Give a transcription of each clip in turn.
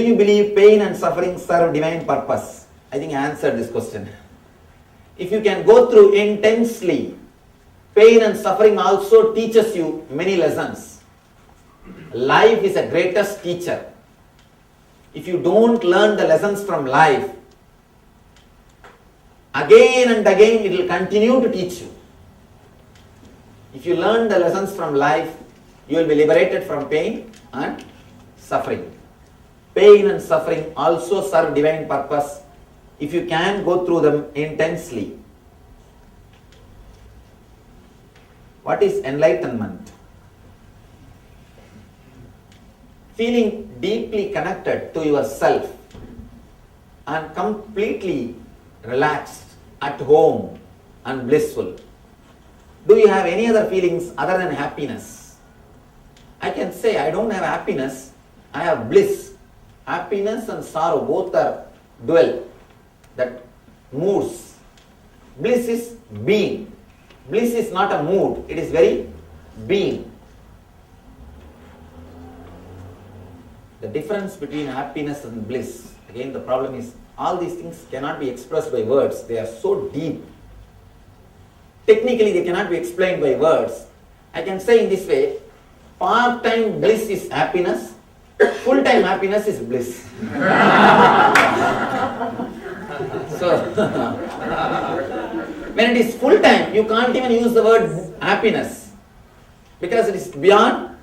you believe pain and suffering serve divine purpose? I think I answered this question. If you can go through intensely, pain and suffering also teaches you many lessons. Life is the greatest teacher. If you don't learn the lessons from life, again and again it will continue to teach you. If you learn the lessons from life, you will be liberated from pain and suffering. Pain and suffering also serve divine purpose if you can go through them intensely. What is enlightenment? Feeling deeply connected to yourself and completely relaxed, at home and blissful. Do you have any other feelings other than happiness? I can say I don't have happiness, I have bliss. Happiness and sorrow both are dual, that moods. Bliss is being. Bliss is not a mood, it is very being. The difference between happiness and bliss, again the problem is all these things cannot be expressed by words, they are so deep. Technically they cannot be explained by words. I can say in this way, part-time bliss is happiness, full-time happiness is bliss. So, when it is full-time, you can't even use the word happiness because it is beyond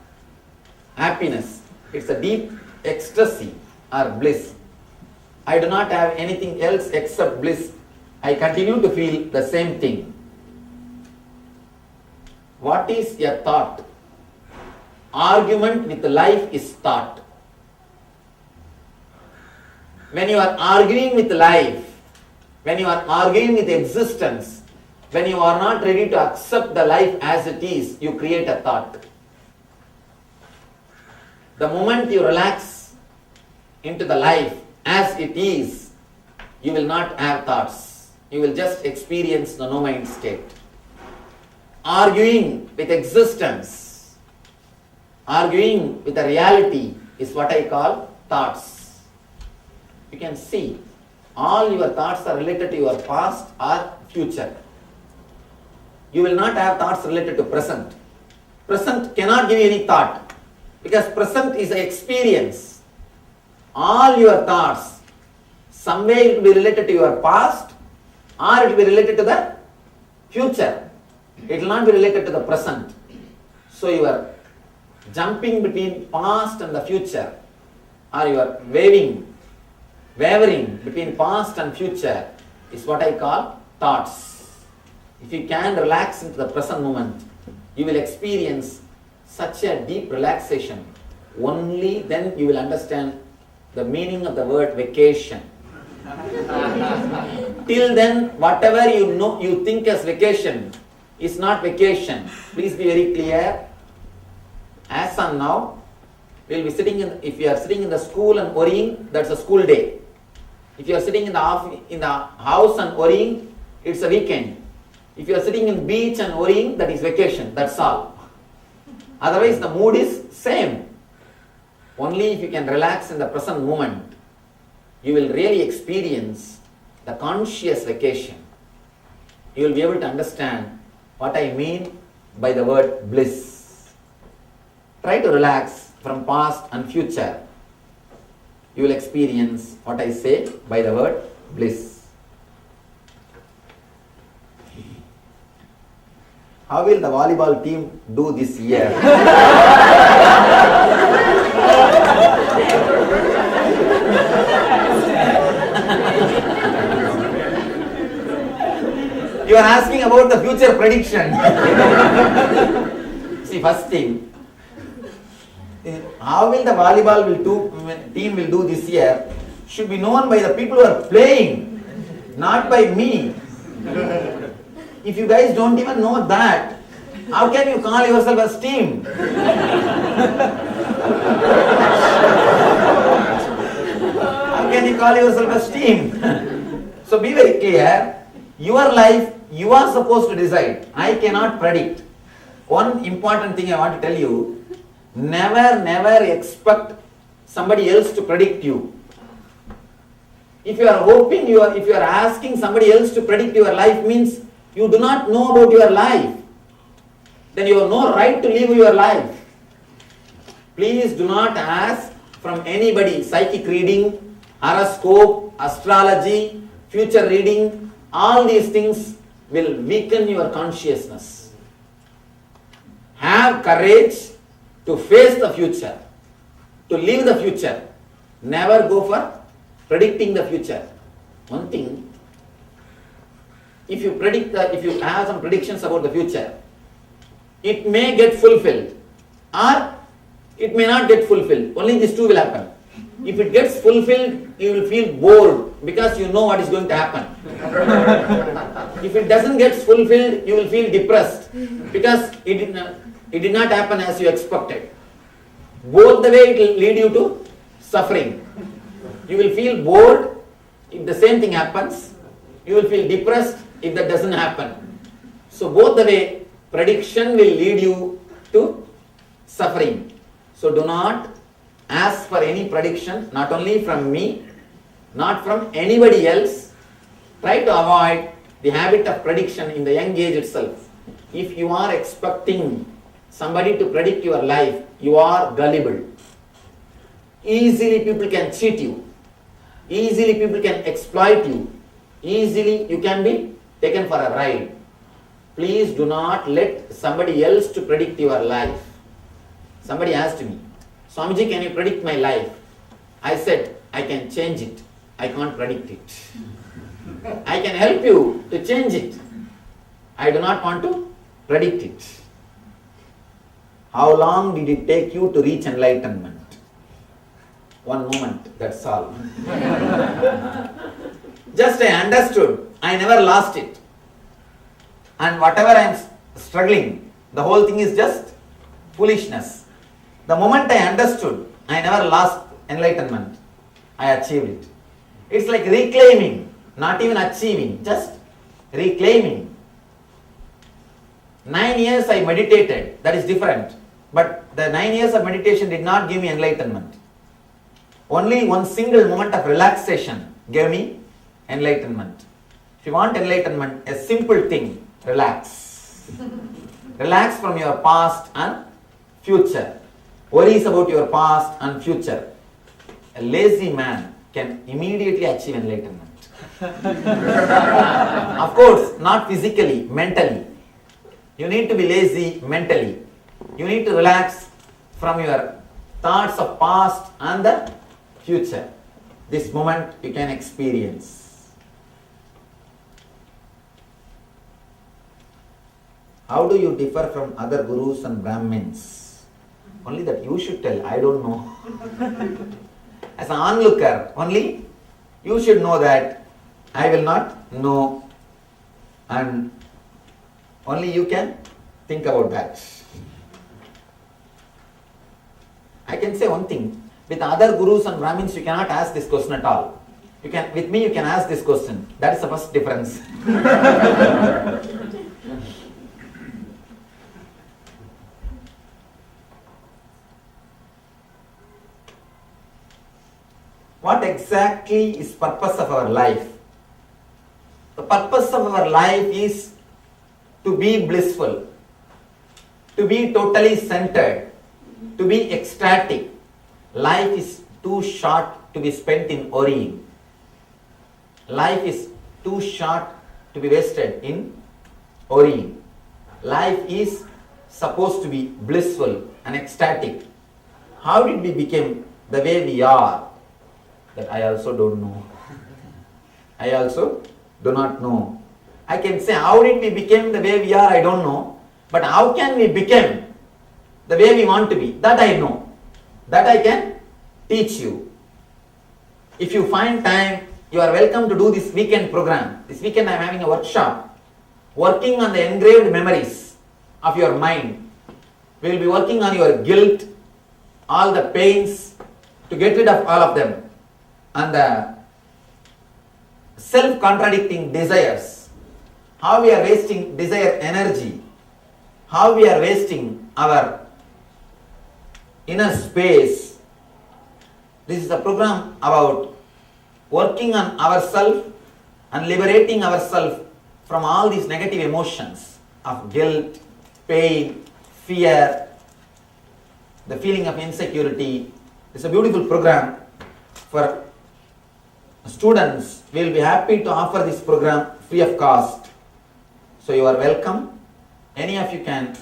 happiness. It's a deep ecstasy or bliss. I do not have anything else except bliss. I continue to feel the same thing. What is your thought? Argument with life is thought. When you are arguing with life, when you are arguing with existence, when you are not ready to accept the life as it is, you create a thought. The moment you relax into the life as it is, you will not have thoughts. You will just experience the no mind state. Arguing with existence, arguing with the reality is what I call thoughts. You can see all your thoughts are related to your past or future. You will not have thoughts related to present. Present cannot give you any thought because present is an experience. All your thoughts, somewhere it will be related to your past or it will be related to the future. It will not be related to the present. So you are jumping between past and the future, or you are wavering between past and future is what I call thoughts. If you can relax into the present moment, you will experience such a deep relaxation. Only then you will understand the meaning of the word vacation. Till then, whatever you know, you think as vacation is not vacation. Please be very clear. As on now, we will be sitting in, if you are sitting in the school and worrying, that's a school day. If you are sitting in the house and worrying, it's a weekend. If you are sitting in the beach and worrying, that is vacation, that's all. Otherwise the mood is same. Only if you can relax in the present moment, you will really experience the conscious vacation. You will be able to understand what I mean by the word bliss. Try to relax from past and future. You will experience what I say by the word bliss. How will the volleyball team do this year? You are asking about the future prediction. See, first thing, how will the volleyball team will do this year should be known by the people who are playing, not by me. If you guys don't even know that, how can you call yourself as team? How can you call yourself as team? So be very clear. Your life, you are supposed to decide. I cannot predict. One important thing I want to tell you, never expect somebody else to predict you. If you are hoping, if you are asking somebody else to predict your life, means you do not know about your life. Then you have no right to live your life. Please do not ask from anybody psychic reading, horoscope, astrology, future reading. All these things will weaken your consciousness. Have courage to face the future, to live the future. Never go for predicting the future. One thing, if you have some predictions about the future, it may get fulfilled or it may not get fulfilled. Only these two will happen. If it gets fulfilled, you will feel bored because you know what is going to happen. If it doesn't get fulfilled, you will feel depressed because it did not happen as you expected. Both the way it will lead you to suffering. You will feel bored if the same thing happens. You will feel depressed if that doesn't happen. So both the way, prediction will lead you to suffering. So do not ask for any prediction, not only from me, not from anybody else. Try to avoid the habit of prediction in the young age itself. If you are expecting somebody to predict your life, you are gullible. Easily people can cheat you. Easily people can exploit you. Easily you can be taken for a ride. Please do not let somebody else to predict your life. Somebody asked me, Swamiji, can you predict my life? I said, I can change it. I can't predict it. I can help you to change it. I do not want to predict it. How long did it take you to reach enlightenment? One moment, that's all. Just I understood. I never lost it. And whatever I am struggling, the whole thing is just foolishness. The moment I understood, I never lost enlightenment. I achieved it. It's like reclaiming, not even achieving, just reclaiming. 9 years I meditated, that is different. But the 9 years of meditation did not give me enlightenment. Only one single moment of relaxation gave me enlightenment. If you want enlightenment, a simple thing, relax. Relax from your past and future. Worries about your past and future. A lazy man can immediately achieve enlightenment. Of course, not physically, mentally. You need to be lazy mentally. You need to relax from your thoughts of past and the future. This moment you can experience. How do you differ from other gurus and Brahmins? Only that you should tell, I don't know. As an onlooker, only you should know that I will not know, and only you can think about that. I can say one thing, with other gurus and Brahmins you cannot ask this question at all. With me you can ask this question. That is the first difference. What exactly is purpose of our life? The purpose of our life is to be blissful, to be totally centered, to be ecstatic. Life is too short to be spent in worrying. Life is too short to be wasted in worrying. Life is supposed to be blissful and ecstatic. How did we become the way we are? That I also don't know. I also do not know. I can say how did we become the way we are, I don't know. But how can we become the way we want to be? That I know. That I can teach you. If you find time, you are welcome to do this weekend program. This weekend I am having a workshop working on the engraved memories of your mind. We will be working on your guilt, all the pains, to get rid of all of them. And the self-contradicting desires, how we are wasting desire energy, how we are wasting our inner space This is a program about working on ourselves and liberating ourselves from all these negative emotions of guilt, pain, fear, the feeling of insecurity. It's a beautiful program for students. We will be happy to offer this program free of cost. So you are welcome. Any of you can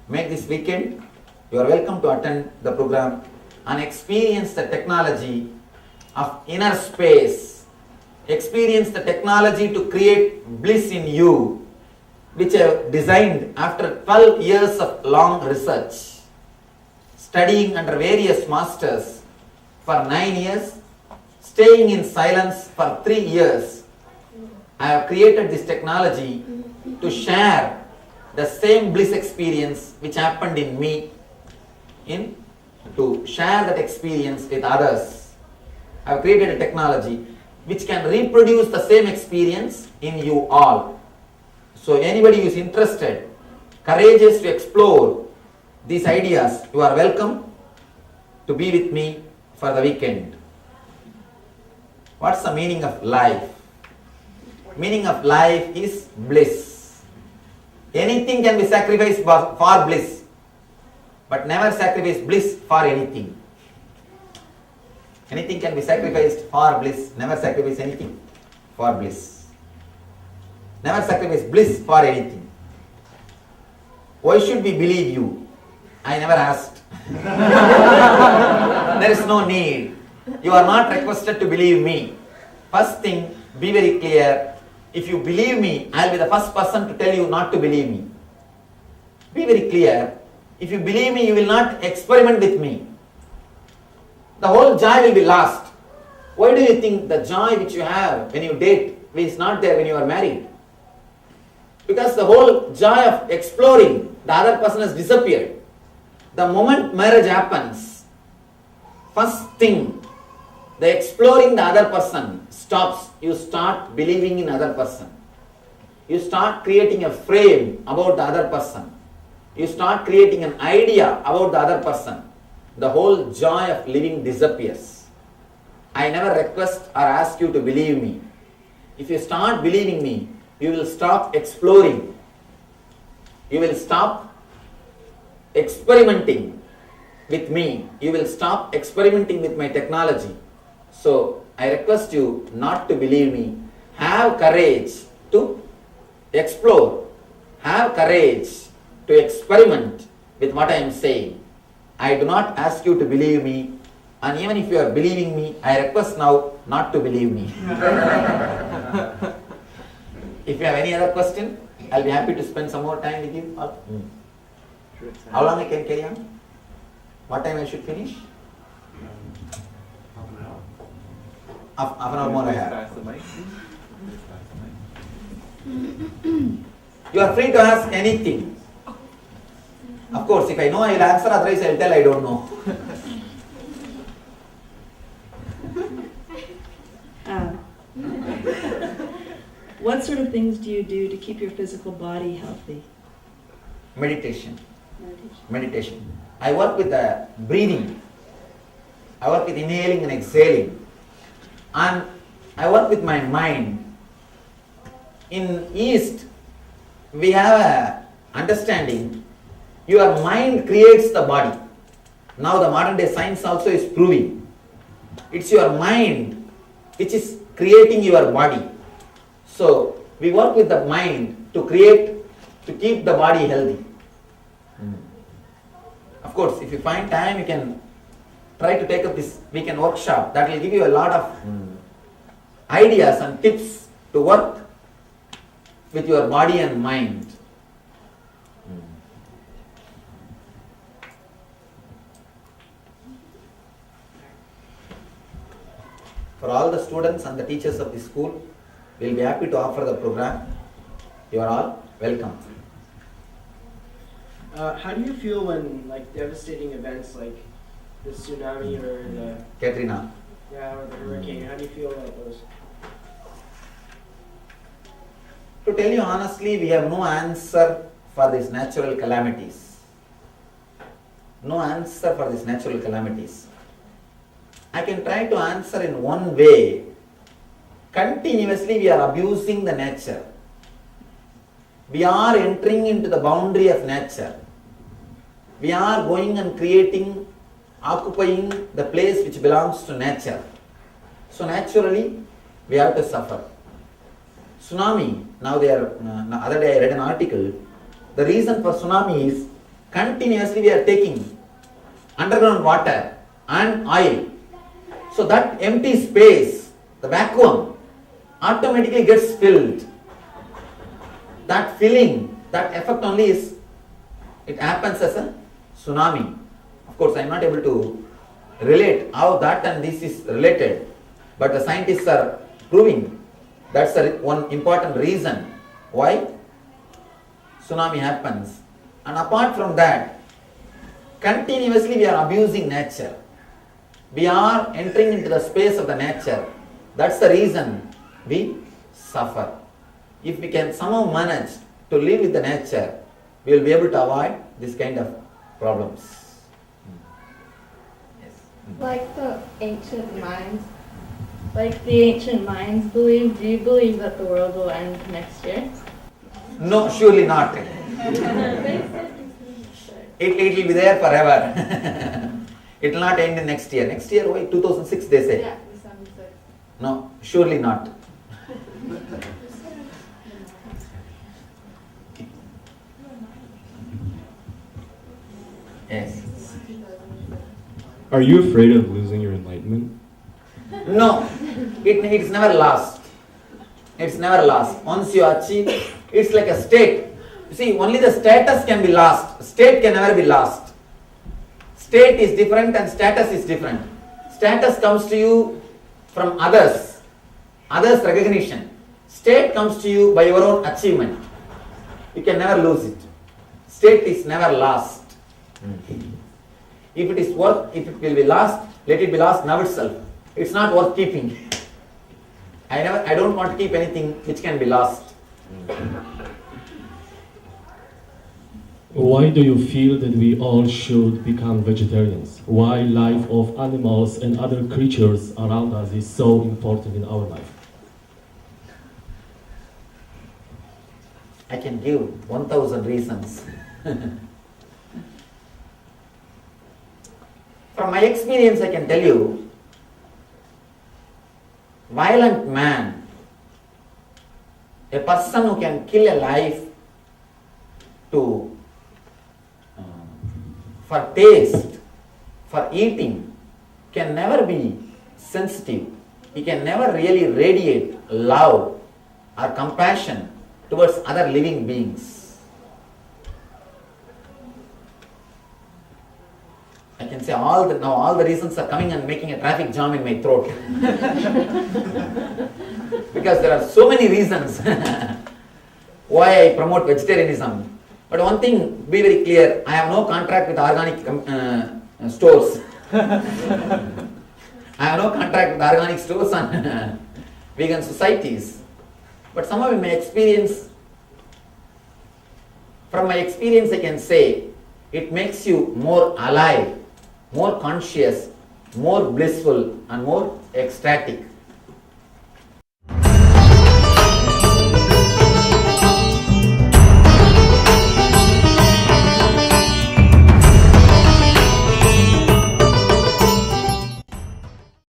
make this weekend. You are welcome to attend the program and experience the technology of inner space. Experience the technology to create bliss in you, which I have designed after 12 years of long research, studying under various masters for 9 years, staying in silence for 3 years. I have created this technology to share the same bliss experience which happened in me, to share that experience with others. I have created a technology which can reproduce the same experience in you all. So anybody who is interested, courageous to explore these ideas, you are welcome to be with me for the weekend. What's the meaning of life? Meaning of life is bliss. Anything can be sacrificed for bliss, but never sacrifice bliss for anything. Anything can be sacrificed for bliss, never sacrifice anything for bliss. Never sacrifice bliss for anything. Why should we believe you? I never asked. There is no need. You are not requested to believe me. First thing, be very clear. If you believe me, I will be the first person to tell you not to believe me. Be very clear. If you believe me, you will not experiment with me. The whole joy will be lost. Why do you think the joy which you have when you date is not there when you are married? Because the whole joy of exploring the other person has disappeared. The moment marriage happens, first thing, the exploring the other person stops. You start believing in other person. You start creating a frame about the other person. You start creating an idea about the other person. The whole joy of living disappears. I never request or ask you to believe me. If you start believing me, you will stop exploring. You will stop experimenting with me. You will stop experimenting with my technology. So I request you not to believe me. Have courage to explore. Have courage to experiment with what I am saying. I do not ask you to believe me, and even if you are believing me, I request now not to believe me. If you have any other question, I'll be happy to spend some more time with you. How long I can carry on? What time I should finish? Half an hour more I have. You are free to ask anything. Of course, if I know I will answer, otherwise I will tell I don't know. What sort of things do you do to keep your physical body healthy? Meditation. I work with the breathing. I work with inhaling and exhaling. And I work with my mind. In East, we have a understanding. Your mind creates the body. Now the modern day science also is proving. It's your mind which is creating your body. So we work with the mind to keep the body healthy. Of course, if you find time, you can try to take up this weekend workshop. That will give you a lot of ideas and tips to work with your body and mind. For all the students and the teachers of the school, we will be happy to offer the program. You are all welcome. How do you feel when devastating events like the tsunami or the Katrina. or the hurricane? How do you feel about those? To tell you honestly, we have no answer for these natural calamities. No answer for these natural calamities. I can try to answer in one way. Continuously we are abusing the nature. We are entering into the boundary of nature. We are going and creating, occupying the place which belongs to nature. So naturally, we have to suffer. Tsunami, now the other day I read an article, the reason for tsunami is continuously we are taking underground water and oil. So that empty space, the vacuum, automatically gets filled. That filling, that effect only is, it happens as a tsunami. Of course, I am not able to relate how that and this is related, but the scientists are proving that's one important reason why tsunami happens. And apart from that, continuously we are abusing nature. We are entering into the space of the nature. That's the reason we suffer. If we can somehow manage to live with the nature, we will be able to avoid this kind of problems. Yes. Like the ancient Mayans. Like the ancient Mayans believed, do you believe that the world will end next year? No, surely not. They said It will be there forever. It will not end in next year. Next year, why? 2006 they say. yeah, December 6th. No, surely not. Yes. Are you afraid of losing your enlightenment? No, it's never lost. It's never lost. Once you achieve, it's like a state. You see, only the status can be lost. State can never be lost. State is different and status is different. Status comes to you from others recognition. State comes to you by your own achievement. You can never lose it. State is never lost. If it will be lost, let it be lost now itself. It's not worth keeping. I don't want to keep anything which can be lost. Why do you feel that we all should become vegetarians? Why life of animals and other creatures around us is so important in our life? I can give 1,000 reasons. From my experience, I can tell you, violent man, a person who can kill a life for taste, for eating, can never be sensitive. He can never really radiate love or compassion towards other living beings. I can say all the reasons are coming and making a traffic jam in my throat. Because there are so many reasons why I promote vegetarianism. But one thing, be very clear, I have no contract with organic stores. I have no contract with organic stores and vegan societies. But somehow in my experience, from my experience I can say, it makes you more alive, more conscious, more blissful and more ecstatic.